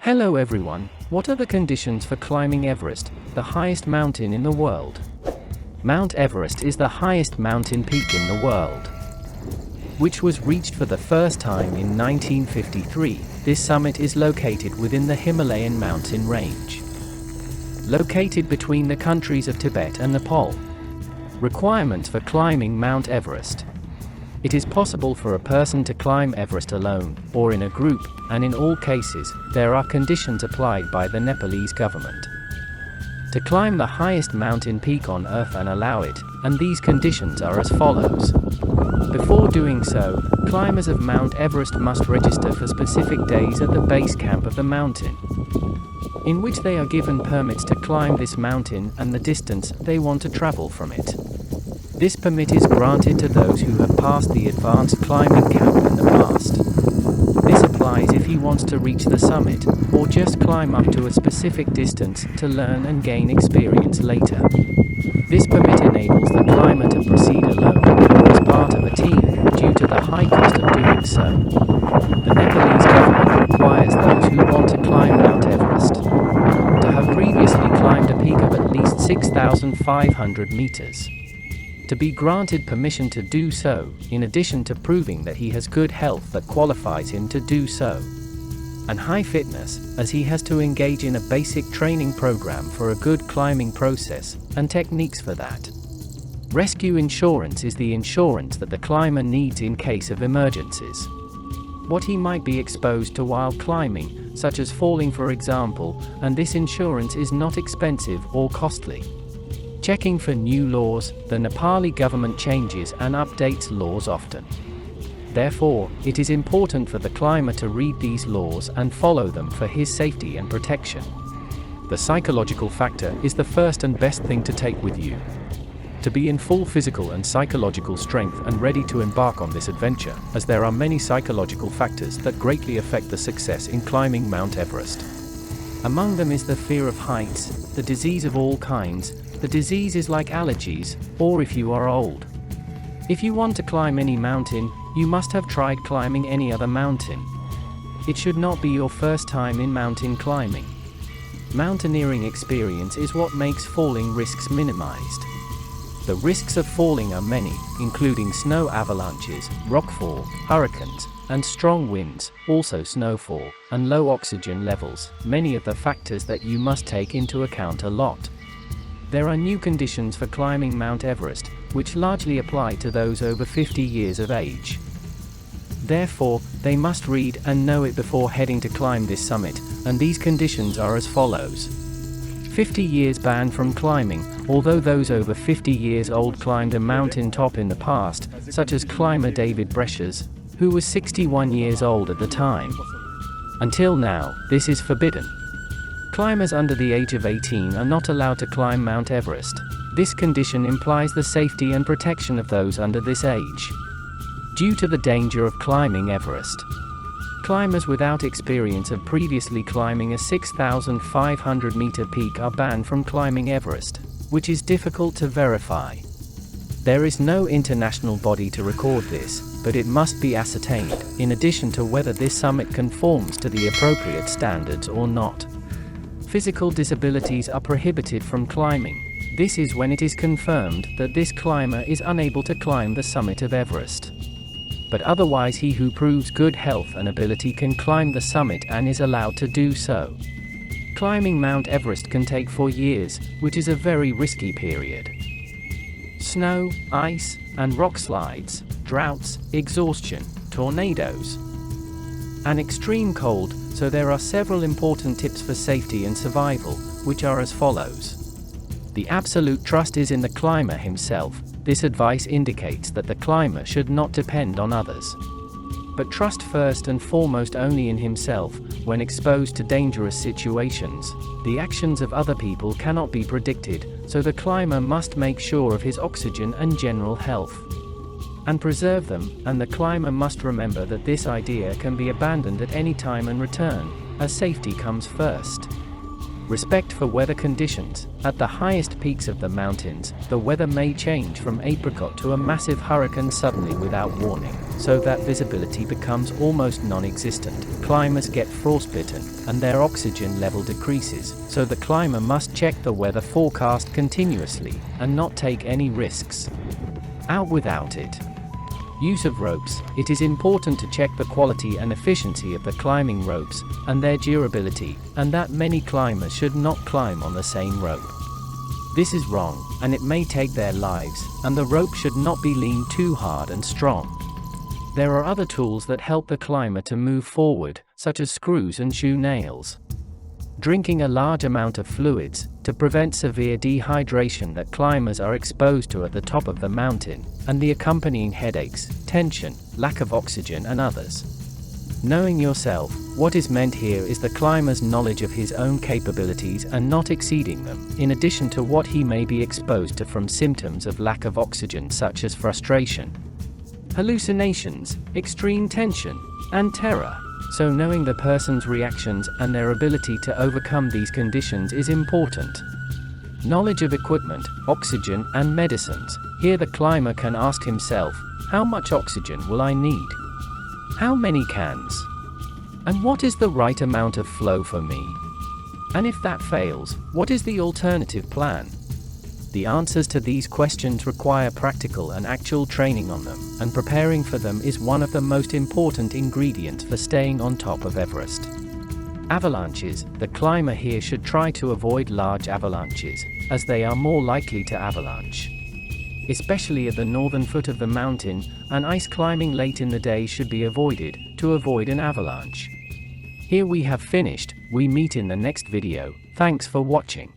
Hello everyone, what are the conditions for climbing Everest, the highest mountain in the world? Mount Everest is the highest mountain peak in the world, which was reached for the first time in 1953. This summit is located within the Himalayan mountain range, located between the countries of Tibet and Nepal. Requirements for climbing Mount Everest. It is possible for a person to climb Everest alone, or in a group, and in all cases, there are conditions applied by the Nepalese government to climb the highest mountain peak on Earth and allow it, and these conditions are as follows. Before doing so, climbers of Mount Everest must register for specific days at the base camp of the mountain, in which they are given permits to climb this mountain and the distance they want to travel from it. This permit is granted to those who have passed the advanced climbing camp in the past. This applies if he wants to reach the summit, or just climb up to a specific distance to learn and gain experience later. This permit enables the climber to proceed alone, or as part of a team, due to the high cost of doing so. The Nepalese government requires those who want to climb Mount Everest to have previously climbed a peak of at least 6,500 meters. To be granted permission to do so, in addition to proving that he has good health that qualifies him to do so, and high fitness, as he has to engage in a basic training program for a good climbing process, and techniques for that. Rescue insurance is the insurance that the climber needs in case of emergencies. What he might be exposed to while climbing, such as falling for example, and this insurance is not expensive or costly. Checking for new laws. The Nepali government changes and updates laws often. Therefore, it is important for the climber to read these laws and follow them for his safety and protection. The psychological factor is the first and best thing to take with you. To be in full physical and psychological strength and ready to embark on this adventure, as there are many psychological factors that greatly affect the success in climbing Mount Everest. Among them is the fear of heights, the disease of all kinds. The disease is like allergies, or if you are old. If you want to climb any mountain, you must have tried climbing any other mountain. It should not be your first time in mountain climbing. Mountaineering experience is what makes falling risks minimized. The risks of falling are many, including snow avalanches, rockfall, hurricanes, and strong winds, also snowfall, and low oxygen levels, many of the factors that you must take into account a lot. There are new conditions for climbing Mount Everest, which largely apply to those over 50 years of age. Therefore, they must read and know it before heading to climb this summit, and these conditions are as follows. 50 years ban from climbing. Although those over 50 years old climbed a mountain top in the past, such as climber David Breschers, who was 61 years old at the time. Until now, this is forbidden. Climbers under the age of 18 are not allowed to climb Mount Everest. This condition implies the safety and protection of those under this age, due to the danger of climbing Everest. Climbers without experience of previously climbing a 6,500 meter peak are banned from climbing Everest, which is difficult to verify. There is no international body to record this, but it must be ascertained, in addition to whether this summit conforms to the appropriate standards or not. Physical disabilities are prohibited from climbing. This is when it is confirmed that this climber is unable to climb the summit of Everest. But otherwise he who proves good health and ability can climb the summit and is allowed to do so. Climbing Mount Everest can take 4 years, which is a very risky period. Snow, ice, and rock slides, droughts, exhaustion, tornadoes, and extreme cold. So there are several important tips for safety and survival, which are as follows. The absolute trust is in the climber himself. This advice indicates that the climber should not depend on others, but trust first and foremost only in himself. When exposed to dangerous situations, the actions of other people cannot be predicted, so the climber must make sure of his oxygen and general health, and preserve them, and the climber must remember that this idea can be abandoned at any time and return, as safety comes first. Respect for weather conditions. At the highest peaks of the mountains, the weather may change from apricot to a massive hurricane suddenly without warning, so that visibility becomes almost non-existent. Climbers get frostbitten, and their oxygen level decreases, so the climber must check the weather forecast continuously, and not take any risks. Out without it. Use of ropes. It is important to check the quality and efficiency of the climbing ropes, and their durability, and that many climbers should not climb on the same rope. This is wrong, and it may take their lives, and the rope should not be leaned too hard and strong. There are other tools that help the climber to move forward, such as screws and shoe nails. Drinking a large amount of fluids, to prevent severe dehydration that climbers are exposed to at the top of the mountain, and the accompanying headaches, tension, lack of oxygen and others. Knowing yourself. What is meant here is the climber's knowledge of his own capabilities and not exceeding them, in addition to what he may be exposed to from symptoms of lack of oxygen such as frustration, hallucinations, extreme tension, and terror. So knowing the person's reactions and their ability to overcome these conditions is important. Knowledge of equipment, oxygen, and medicines. Here the climber can ask himself, how much oxygen will I need? How many cans? And what is the right amount of flow for me? And if that fails, what is the alternative plan? The answers to these questions require practical and actual training on them, and preparing for them is one of the most important ingredients for staying on top of Everest. Avalanches. The climber here should try to avoid large avalanches, as they are more likely to avalanche. Especially at the northern foot of the mountain, and ice climbing late in the day should be avoided, to avoid an avalanche. Here we have finished. We meet in the next video. Thanks for watching.